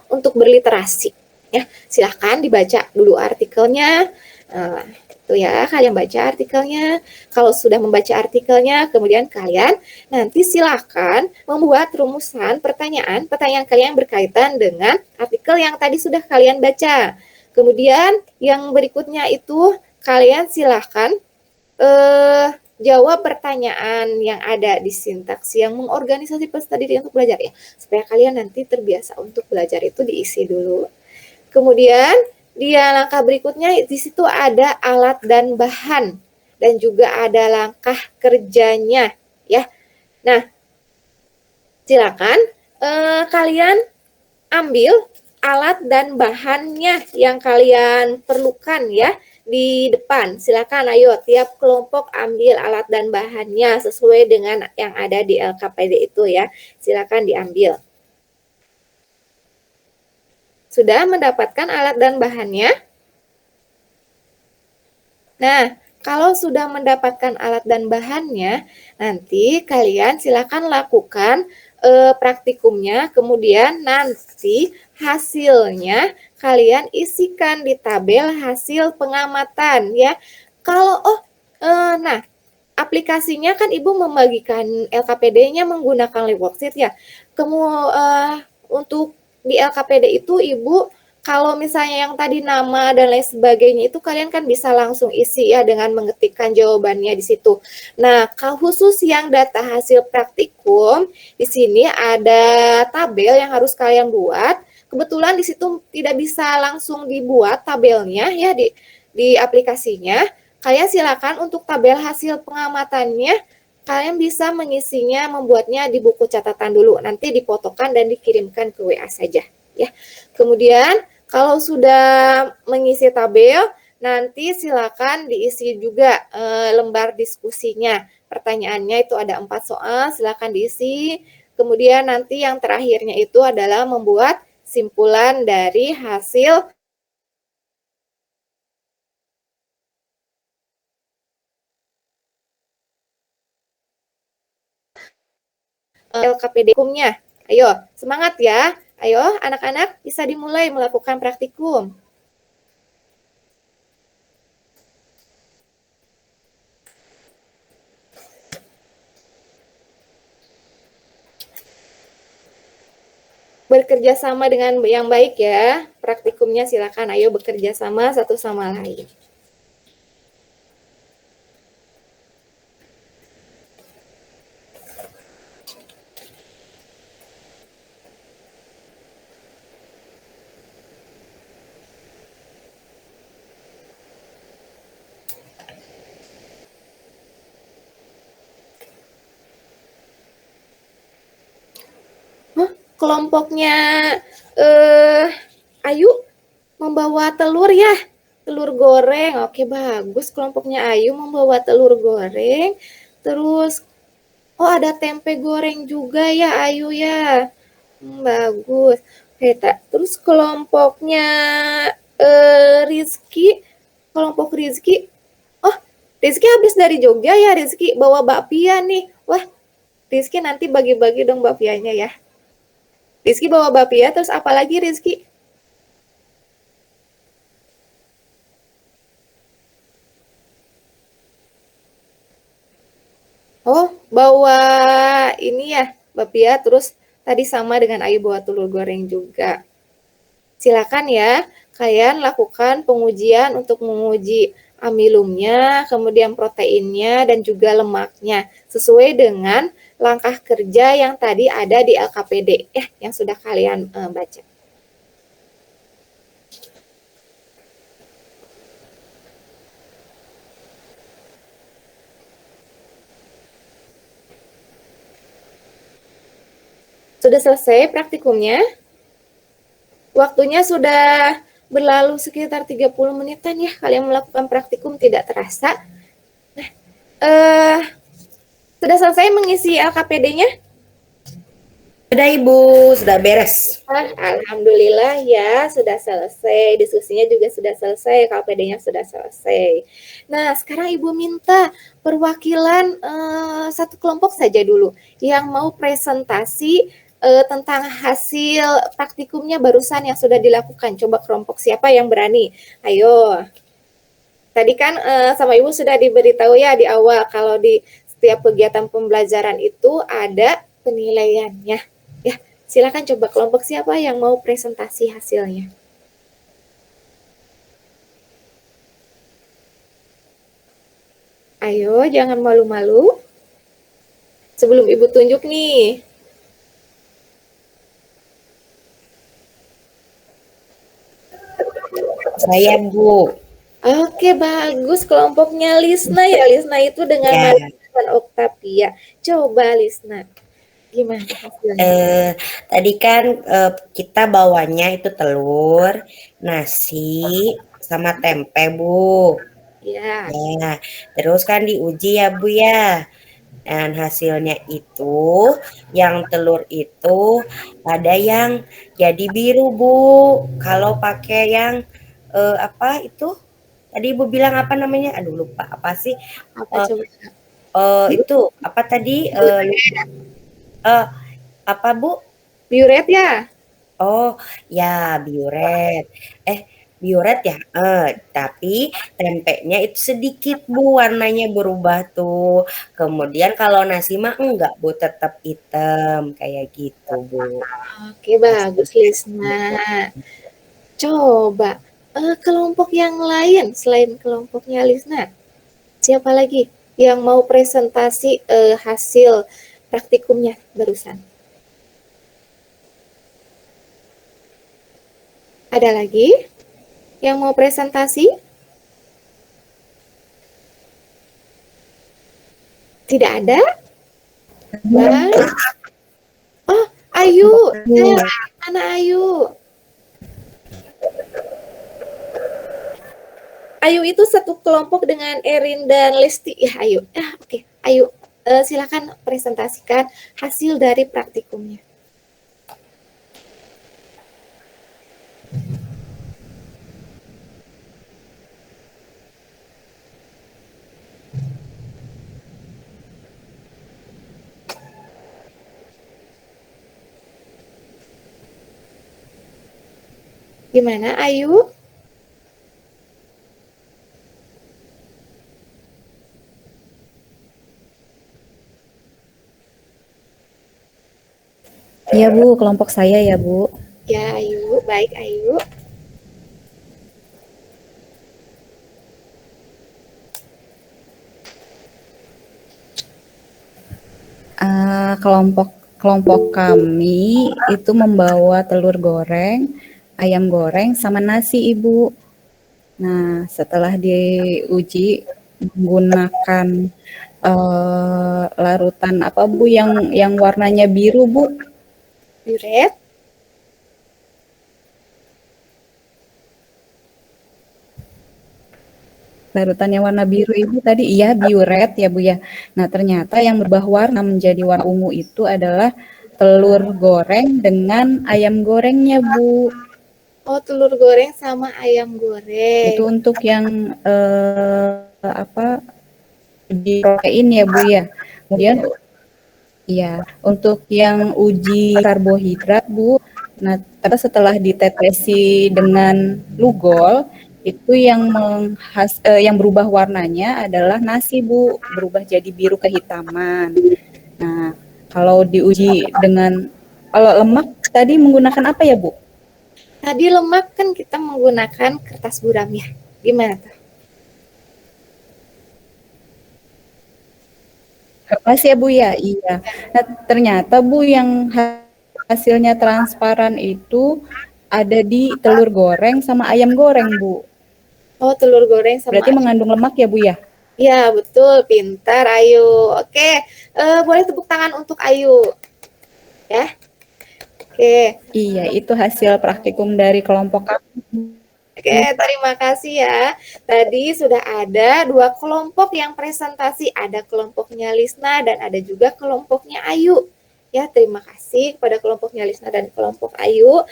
untuk berliterasi ya, silahkan dibaca dulu artikelnya. Itu ya, kalian baca artikelnya. Kalau sudah membaca artikelnya, kemudian kalian nanti silahkan membuat rumusan pertanyaan kalian berkaitan dengan artikel yang tadi sudah kalian baca. Kemudian yang berikutnya itu kalian silahkan jawab pertanyaan yang ada di sintaks yang mengorganisasi peserta didik untuk belajar ya, supaya kalian nanti terbiasa untuk belajar itu diisi dulu. Kemudian di langkah berikutnya di situ ada alat dan bahan dan juga ada langkah kerjanya ya. Nah, silakan kalian ambil alat dan bahannya yang kalian perlukan ya di depan. Silakan, ayo tiap kelompok ambil alat dan bahannya sesuai dengan yang ada di LKPD itu ya. Silakan diambil. Sudah mendapatkan alat dan bahannya? Nah, kalau sudah mendapatkan alat dan bahannya, nanti kalian silakan lakukan praktikumnya, kemudian nanti hasilnya kalian isikan di tabel hasil pengamatan ya. Kalau nah aplikasinya kan Ibu membagikan LKPD-nya menggunakan live worksheet ya. Untuk di LKPD itu Ibu kalau misalnya yang tadi nama dan lain sebagainya itu kalian kan bisa langsung isi ya dengan mengetikkan jawabannya di situ. Nah, kalau khusus yang data hasil praktikum, di sini ada tabel yang harus kalian buat. Kebetulan di situ tidak bisa langsung dibuat tabelnya ya di aplikasinya. Kalian silakan untuk tabel hasil pengamatannya, kalian bisa mengisinya, membuatnya di buku catatan dulu. Nanti difotokan dan dikirimkan ke WA saja ya. Kemudian kalau sudah mengisi tabel, nanti silakan diisi juga lembar diskusinya. Pertanyaannya itu ada 4 soal, silakan diisi. Kemudian nanti yang terakhirnya itu adalah membuat simpulan dari hasil LKPD hukumnya. Ayo, semangat ya. Ayo, anak-anak bisa dimulai melakukan praktikum. Bekerja sama dengan yang baik ya. Praktikumnya silakan ayo bekerja sama satu sama lain. Kelompoknya Ayu membawa telur ya, telur goreng. Oke, bagus. Kelompoknya Ayu membawa telur goreng. Terus ada tempe goreng juga ya Ayu ya. Bagus. Oke, terus kelompoknya Rizky, kelompok Rizky. Rizky habis dari Jogja ya Rizky, bawa bakpia nih. Wah, Rizky nanti bagi-bagi dong bakpianya ya. Rizky bawa bakpia, terus apa lagi Rizky? Bawa ini ya, bakpia, terus tadi sama dengan Ayu bawa telur goreng juga. Silakan ya, kalian lakukan pengujian untuk menguji amilumnya, kemudian proteinnya, dan juga lemaknya, sesuai dengan langkah kerja yang tadi ada di LKPD yang sudah kalian baca. Sudah selesai praktikumnya? Waktunya sudah berlalu sekitar 30 menitan ya, kalian melakukan praktikum tidak terasa. Nah, sudah selesai mengisi LKPD-nya? Sudah Ibu, sudah beres. Alhamdulillah ya, sudah selesai. Diskusinya juga sudah selesai, LKPD-nya sudah selesai. Nah, sekarang Ibu minta perwakilan satu kelompok saja dulu yang mau presentasi tentang hasil praktikumnya barusan yang sudah dilakukan. Coba kelompok siapa yang berani? Ayo. Tadi kan sama Ibu sudah diberitahu ya di awal kalau di setiap kegiatan pembelajaran itu ada penilaiannya. Ya, silakan coba kelompok siapa yang mau presentasi hasilnya. Ayo, jangan malu-malu. Sebelum Ibu tunjuk nih. Saya Bu. Oke, bagus. Kelompoknya Lisna ya. Lisna itu dengan Mariana Oktavia. Coba Lisna, gimana hasilnya? Tadi kan kita bawanya itu telur, nasi, sama tempe, Bu. Ya. Nah, terus kan diuji ya, Bu ya. Dan hasilnya itu, yang telur itu ada yang jadi biru, Bu. Kalau pakai yang apa itu? Tadi Ibu bilang apa namanya? Aduh lupa apa sih? Apa coba? Itu apa tadi? Apa Bu? Biuret ya? Oh ya bioret. Bioret ya. Tapi tempenya itu sedikit Bu warnanya berubah tuh. Kemudian kalau nasi mah enggak Bu, tetap hitam kayak gitu Bu. Oke, bagus Lisna. Coba kelompok yang lain selain kelompoknya Lisna, siapa lagi yang mau presentasi hasil praktikumnya barusan? Ada lagi yang mau presentasi? Tidak ada? Baik. Oh, Ayu. Mana Ayu? Ayu itu satu kelompok dengan Erin dan Lesti. Ya, Ayu. Oke. Ayu, silakan presentasikan hasil dari praktikumnya. Gimana, Ayu? Iya Bu, kelompok saya ya Bu. Ya, Ayu. Baik, Ayu. Kelompok kami itu membawa telur goreng, ayam goreng, sama nasi Ibu. Nah, setelah diuji menggunakan larutan apa Bu yang warnanya biru Bu? Biuret. Larutan yang warna biru Ibu tadi, iya biuret ya Bu ya. Nah ternyata yang berubah warna menjadi warna ungu itu adalah telur goreng dengan ayam gorengnya Bu. Oh, telur goreng sama ayam goreng. Itu untuk yang di protein ya Bu ya. Kemudian ya untuk yang uji karbohidrat Bu. Nah setelah ditetesi dengan Lugol, itu yang berubah warnanya adalah nasi Bu, berubah jadi biru kehitaman. Nah, kalau diuji kalau lemak tadi menggunakan apa ya Bu? Tadi lemak kan kita menggunakan kertas buram ya. Gimana tuh? Kertas ya Bu ya? Iya. Nah, ternyata Bu yang hasilnya transparan itu ada di telur goreng sama ayam goreng Bu. Oh, telur goreng sama berarti mengandung lemak ya Bu ya? Iya, betul. Pintar, Ayu. Oke, boleh tepuk tangan untuk Ayu. Ya. Oke. Iya, itu hasil praktikum dari kelompok kami. Oke, terima kasih ya. Tadi sudah ada 2 kelompok yang presentasi. Ada kelompoknya Lisna dan ada juga kelompoknya Ayu. Ya, terima kasih kepada kelompoknya Lisna dan kelompok Ayu.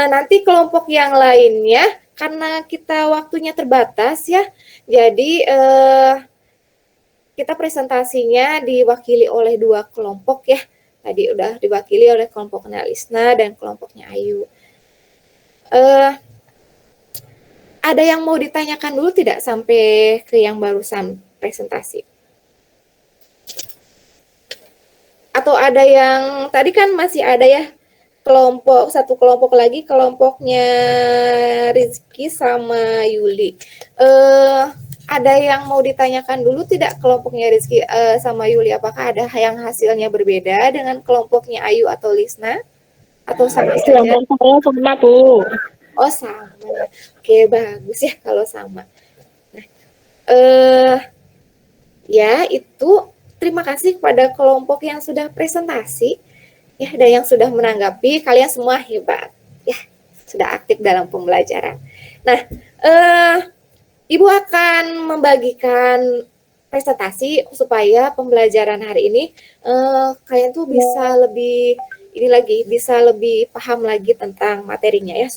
Nanti kelompok yang lainnya, karena kita waktunya terbatas ya, jadi kita presentasinya diwakili oleh 2 kelompok ya. Tadi udah diwakili oleh kelompoknya Lisna dan kelompoknya Ayu. Ada yang mau ditanyakan dulu tidak sampai ke yang barusan presentasi? Atau ada yang, tadi kan masih ada ya, satu kelompok lagi, kelompoknya Rizky sama Yuli. Ada yang mau ditanyakan dulu tidak kelompoknya Rizky sama Yuli? Apakah ada yang hasilnya berbeda dengan kelompoknya Ayu atau Lisna? Atau sama saja? Kelompok saya sama Bu. Oh sama. Oke, bagus ya kalau sama. Nah, ya itu terima kasih kepada kelompok yang sudah presentasi ya dan yang sudah menanggapi. Kalian semua hebat ya, sudah aktif dalam pembelajaran. Nah, Ibu akan membagikan presentasi supaya pembelajaran hari ini kalian tuh bisa lebih bisa lebih paham lagi tentang materinya ya.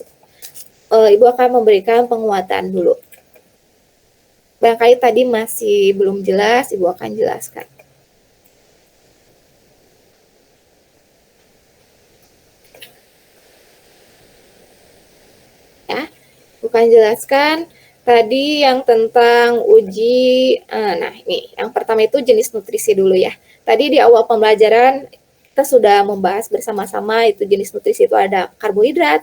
Ibu akan memberikan penguatan dulu. Barangkali tadi masih belum jelas, Ibu akan jelaskan. Ya, bukan jelaskan tadi yang tentang uji. Nah, ini yang pertama itu jenis nutrisi dulu ya. Tadi di awal pembelajaran kita sudah membahas bersama-sama itu jenis nutrisi itu ada karbohidrat,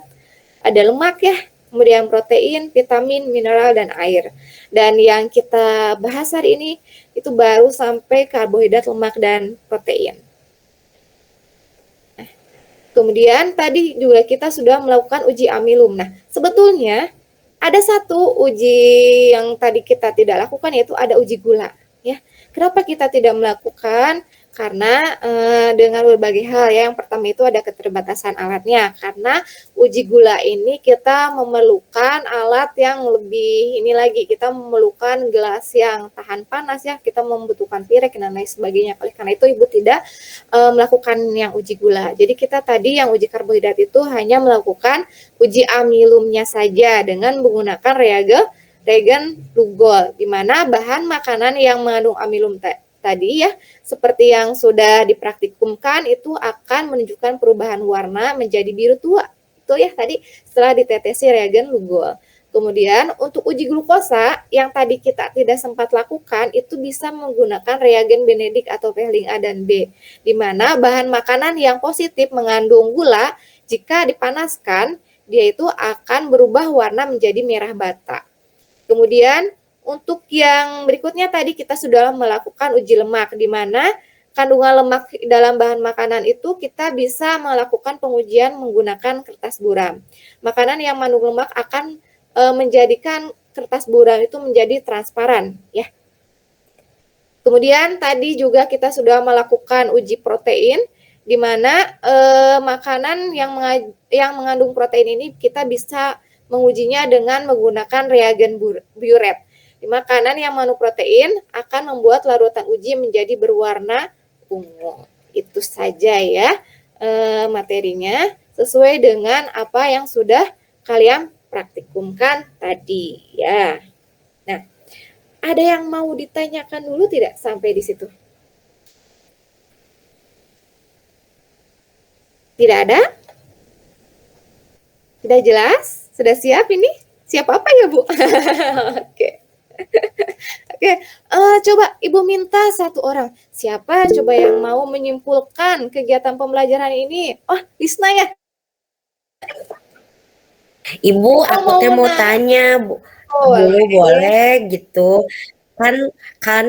ada lemak ya, kemudian protein, vitamin, mineral, dan air. Dan yang kita bahas hari ini itu baru sampai karbohidrat, lemak, dan protein. Nah, kemudian tadi juga kita sudah melakukan uji amilum. Nah, sebetulnya ada satu uji yang tadi kita tidak lakukan, yaitu ada uji gula. Ya, kenapa kita tidak melakukan? Karena dengan berbagai hal ya. Yang pertama itu ada keterbatasan alatnya. Karena uji gula ini kita memerlukan alat yang lebih ini lagi. Kita memerlukan gelas yang tahan panas ya. Kita membutuhkan pirek dan lain sebagainya. Oleh karena itu Ibu tidak melakukan yang uji gula. Jadi kita tadi yang uji karbohidrat itu hanya melakukan uji amilumnya saja dengan menggunakan reagen Lugol, di mana bahan makanan yang mengandung amilum tadi ya, seperti yang sudah dipraktikumkan itu akan menunjukkan perubahan warna menjadi biru tua. Itu ya tadi setelah ditetesi reagen Lugol. Kemudian untuk uji glukosa yang tadi kita tidak sempat lakukan itu bisa menggunakan reagen Benedict atau Pelling A dan B, di mana bahan makanan yang positif mengandung gula jika dipanaskan dia itu akan berubah warna menjadi merah bata. Kemudian untuk yang berikutnya tadi kita sudah melakukan uji lemak, di mana kandungan lemak dalam bahan makanan itu kita bisa melakukan pengujian menggunakan kertas buram. Makanan yang mengandung lemak akan menjadikan kertas buram itu menjadi transparan ya. Kemudian tadi juga kita sudah melakukan uji protein, di mana makanan yang mengandung protein ini kita bisa mengujinya dengan menggunakan reagen Biuret. Makanan yang mengandung protein akan membuat larutan uji menjadi berwarna ungu. Itu saja ya materinya sesuai dengan apa yang sudah kalian praktikumkan tadi ya. Nah, ada yang mau ditanyakan dulu tidak sampai di situ? Tidak ada? Sudah jelas? Sudah siap ini? Siap apa ya, Bu? Oke. Oke, coba Ibu minta satu orang. Siapa coba yang mau menyimpulkan kegiatan pembelajaran ini? Oh, Lisna ya? Ibu, aku mau tanya, Bu. Boleh gitu. Kan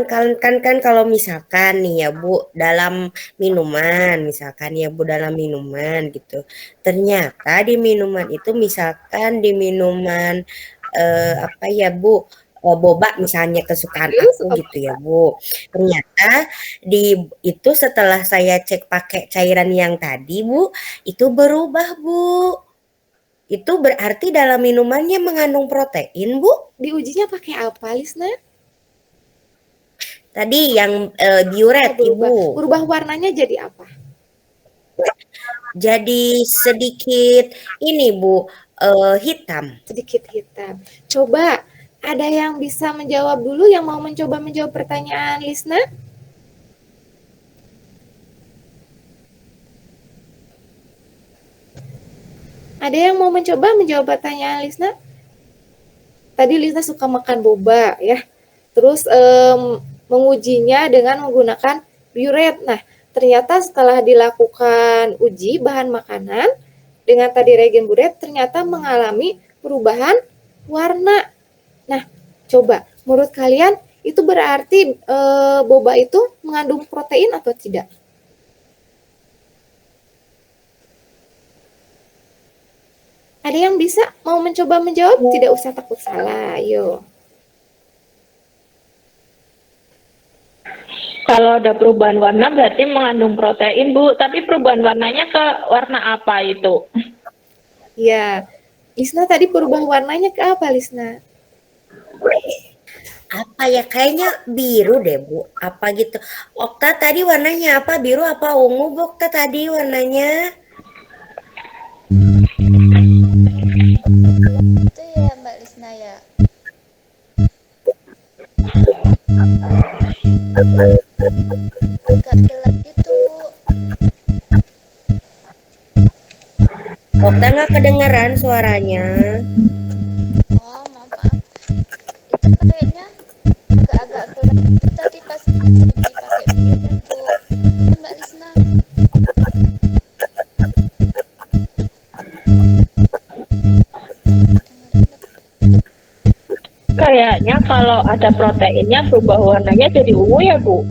kalau misalkan nih ya Bu, dalam minuman, misalkan ya Bu dalam minuman gitu. Ternyata di minuman itu misalkan di minuman apa ya Bu, boba misalnya kesukaan aku gitu ya Bu. Ternyata itu setelah saya cek pakai cairan yang tadi Bu, itu berubah Bu. Itu berarti dalam minumannya mengandung protein Bu? Diujinya pakai apa, Lisna? Tadi yang Biuret Ibu. Berubah warnanya jadi apa? Jadi sedikit ini Bu, hitam. Sedikit hitam. Coba ada yang bisa menjawab dulu, yang mau menjawab pertanyaan Lisna? Ada yang mau menjawab pertanyaan Lisna? Tadi Lisna suka makan boba ya. Terus mengujinya dengan menggunakan Biuret. Nah, ternyata setelah dilakukan uji bahan makanan dengan tadi reagen Biuret ternyata mengalami perubahan warna. Nah, coba menurut kalian itu berarti boba itu mengandung protein atau tidak? Ada yang bisa mau mencoba menjawab? Tidak usah takut salah, ayo. Kalau ada perubahan warna berarti mengandung protein, Bu. Tapi perubahan warnanya ke warna apa itu? Ya, Lisna tadi perubahan warnanya ke apa, Lisna? Apa ya, kayaknya biru deh Bu, apa gitu. Okta tadi warnanya apa, biru apa ungu Bu Okta tadi warnanya? Itu ya Mbak Lisna ya. Agak gelap gitu Bu. Okta nggak kedengeran suaranya. Oh maaf. Itu kayaknya agak-agak gelap itu tadi pas dipakai filter Bu. Mbak Lisna. Kayaknya kalau ada proteinnya berubah warnanya jadi ungu ya, Bu.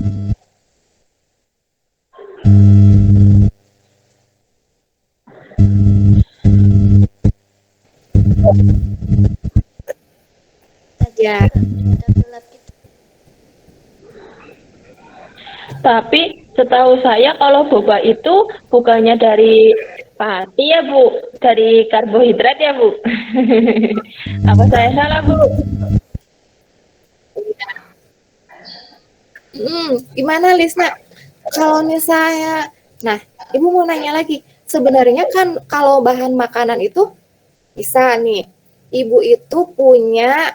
Ya. Tapi setahu saya kalau boba itu bukannya dari pati ya, Bu, dari karbohidrat ya, Bu. Apa saya salah, Bu? Gimana Lisna? Kalau misalnya, nah, Ibu mau nanya lagi. Sebenarnya kan kalau bahan makanan itu bisa nih. Ibu itu punya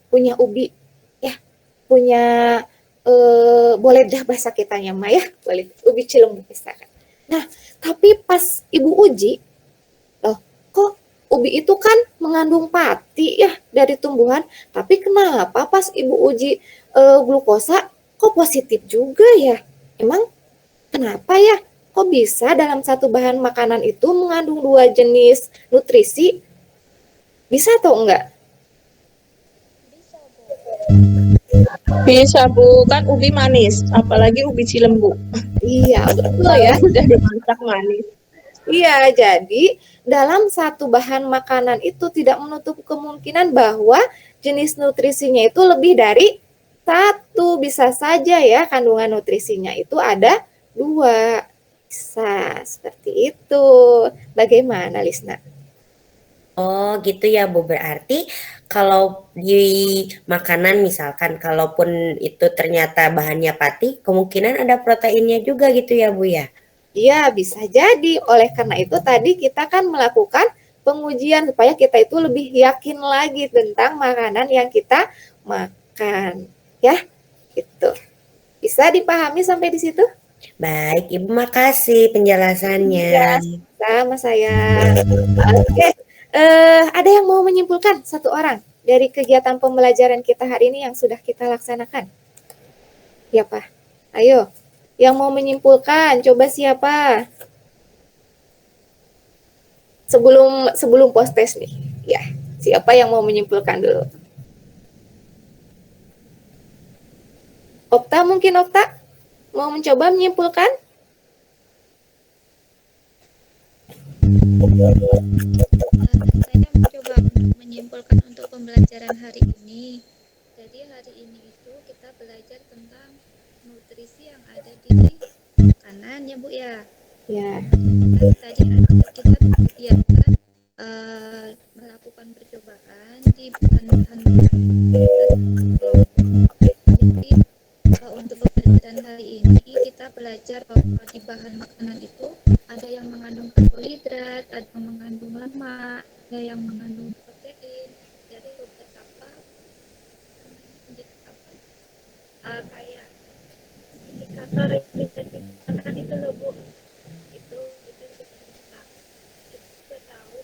punya ubi, ya, punya boleh dah bahasa kitanya mah ya, boleh ubi cilembuk misalkan. Nah, tapi pas Ibu uji, loh, kok ubi itu kan mengandung pati ya dari tumbuhan, tapi kenapa pas Ibu uji glukosa kok positif juga ya? Emang kenapa ya? Kok bisa dalam satu bahan makanan itu mengandung 2 jenis nutrisi? Bisa atau enggak? Bisa, Bu, kan ubi manis, apalagi ubi cilembu. Iya, betul ya. Udah dimasak manis. Iya, jadi dalam satu bahan makanan itu tidak menutup kemungkinan bahwa jenis nutrisinya itu lebih dari satu. Bisa saja ya kandungan nutrisinya itu ada 2. Bisa, seperti itu. Bagaimana, Lisna? Oh gitu ya Bu, berarti kalau di makanan misalkan kalaupun itu ternyata bahannya pati, kemungkinan ada proteinnya juga gitu ya Bu ya? Iya, bisa jadi. Oleh karena itu tadi kita kan melakukan pengujian supaya kita itu lebih yakin lagi tentang makanan yang kita makan. Ya, gitu. Bisa dipahami sampai di situ? Baik, Ibu makasih penjelasannya. Ya, sama saya. Oke, ada yang mau menyimpulkan satu orang dari kegiatan pembelajaran kita hari ini yang sudah kita laksanakan? Ya, Pak. Ayo, yang mau menyimpulkan, coba siapa? Sebelum post test nih. Ya, siapa yang mau menyimpulkan dulu? Okta mungkin Okta mau mencoba menyimpulkan? Saya mencoba menyimpulkan untuk pembelajaran hari ini. Jadi hari ini itu kita belajar tentang nutrisi yang ada di makanan ya Bu ya. Ya. Tadi kita kegiatan melakukan percobaan di bahan-bahan jadi untuk pembelajaran hari ini kita belajar bahwa di bahan makanan itu ada yang mengandung karbohidrat, ada yang mengandung lemak, ada yang mengandung protein. Jadi beberapa kayak indikator yang bisa digunakan itu loh Bu. Itu kita tahu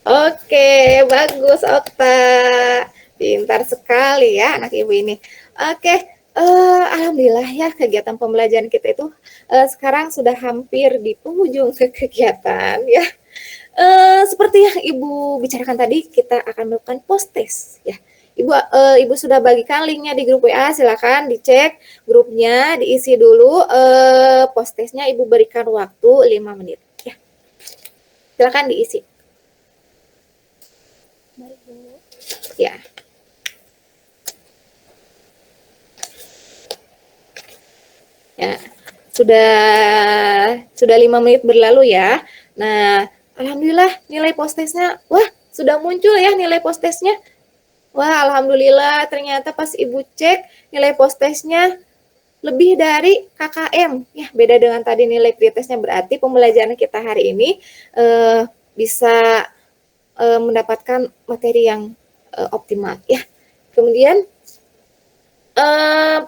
Oke, bagus Okta. Pintar sekali ya anak ibu ini. Oke, alhamdulillah ya kegiatan pembelajaran kita itu sekarang sudah hampir di penghujung kegiatan ya. Seperti yang Ibu bicarakan tadi, kita akan melakukan post test ya. Ibu sudah bagikan linknya di grup WA, silakan dicek grupnya, diisi dulu post testnya. Ibu berikan waktu 5 menit ya. Silakan diisi. Baik, Bu. Ya. Ya, sudah 5 menit berlalu ya. Nah, alhamdulillah nilai post testnya, wah sudah muncul ya nilai post testnya. Wah, alhamdulillah ternyata pas Ibu cek nilai post testnya lebih dari KKM. Ya, beda dengan tadi nilai pretestnya, berarti pembelajaran kita hari ini bisa mendapatkan materi yang optimal ya. Kemudian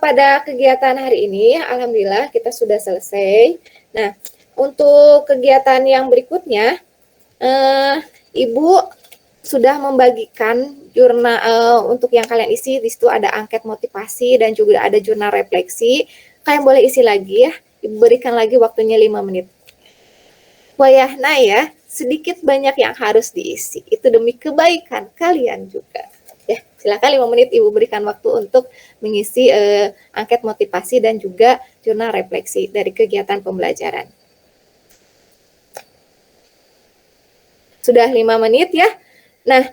pada kegiatan hari ini, alhamdulillah kita sudah selesai. Nah, untuk kegiatan yang berikutnya, Ibu sudah membagikan jurnal untuk yang kalian isi. Di situ ada angket motivasi dan juga ada jurnal refleksi. Kalian boleh isi lagi ya. Ibu berikan lagi waktunya 5 menit. Wayahna ya, sedikit banyak yang harus diisi. Itu demi kebaikan kalian juga. Ya, silakan 5 menit Ibu berikan waktu untuk mengisi angket motivasi dan juga jurnal refleksi dari kegiatan pembelajaran. Sudah 5 menit ya. Nah,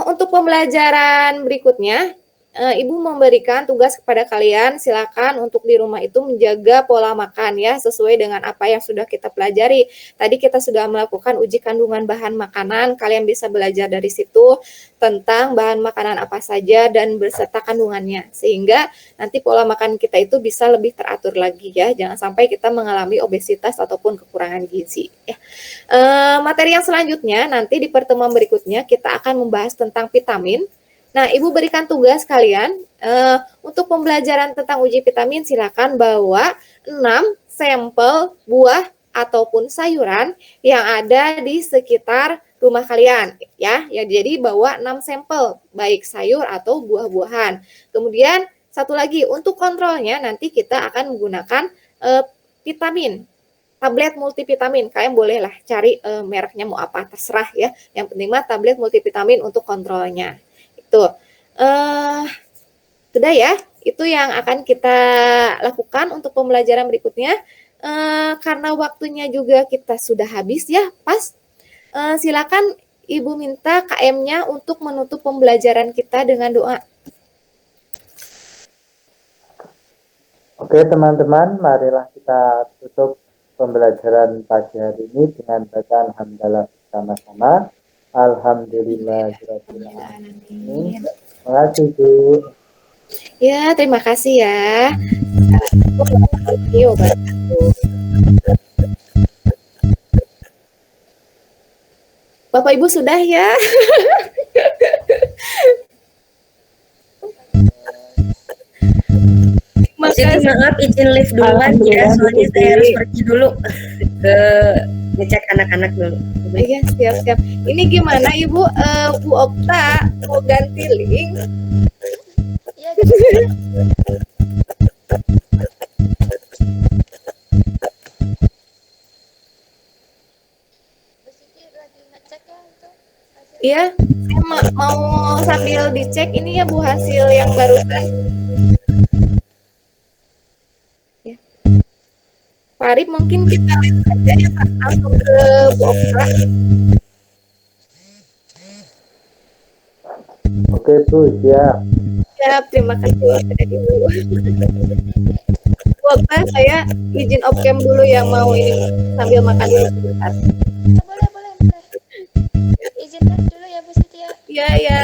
untuk pembelajaran berikutnya, Ibu memberikan tugas kepada kalian, silakan untuk di rumah itu menjaga pola makan ya, sesuai dengan apa yang sudah kita pelajari. Tadi kita sudah melakukan uji kandungan bahan makanan, kalian bisa belajar dari situ tentang bahan makanan apa saja dan beserta kandungannya, sehingga nanti pola makan kita itu bisa lebih teratur lagi ya, jangan sampai kita mengalami obesitas ataupun kekurangan gizi ya. Materi yang selanjutnya nanti di pertemuan berikutnya kita akan membahas tentang vitamin. Nah, Ibu berikan tugas kalian untuk pembelajaran tentang uji vitamin, silakan bawa 6 sampel buah ataupun sayuran yang ada di sekitar rumah kalian ya. Jadi bawa 6 sampel baik sayur atau buah-buahan. Kemudian satu lagi untuk kontrolnya nanti kita akan menggunakan vitamin. Tablet multivitamin, kalian bolehlah cari mereknya mau apa, terserah ya. Yang penting mah tablet multivitamin untuk kontrolnya. Itu sudah ya, itu yang akan kita lakukan untuk pembelajaran berikutnya. Karena waktunya juga kita sudah habis ya, pas. Silakan Ibu minta KM-nya untuk menutup pembelajaran kita dengan doa. Oke teman-teman, marilah kita tutup pembelajaran pagi hari ini dengan bacaan hamdalah bersama-sama. Alhamdulillahirabbil alamin. Terima kasih Bu. Ya, terima kasih ya. Bapak Ibu sudah ya. Siti maaf izin live duluan ya, soalnya saya harus pergi dulu ke ngecek anak-anak dulu. Iya, siap-siap. Ini gimana Ibu, Bu Okta mau ganti link? Iya. Iya, saya mau sambil dicek ini ya Bu hasil yang barusan. Ya. Pak Arif mungkin kita lihat saja ya langsung ke Bu Okta. Oke Bu, siap. Siap, terima kasih Ibu. Bu Okta, saya izin off cam dulu yang mau ini sambil makan dulu sebentar. Boleh. Izin live dulu ya Bu Siti ya. Iya ya.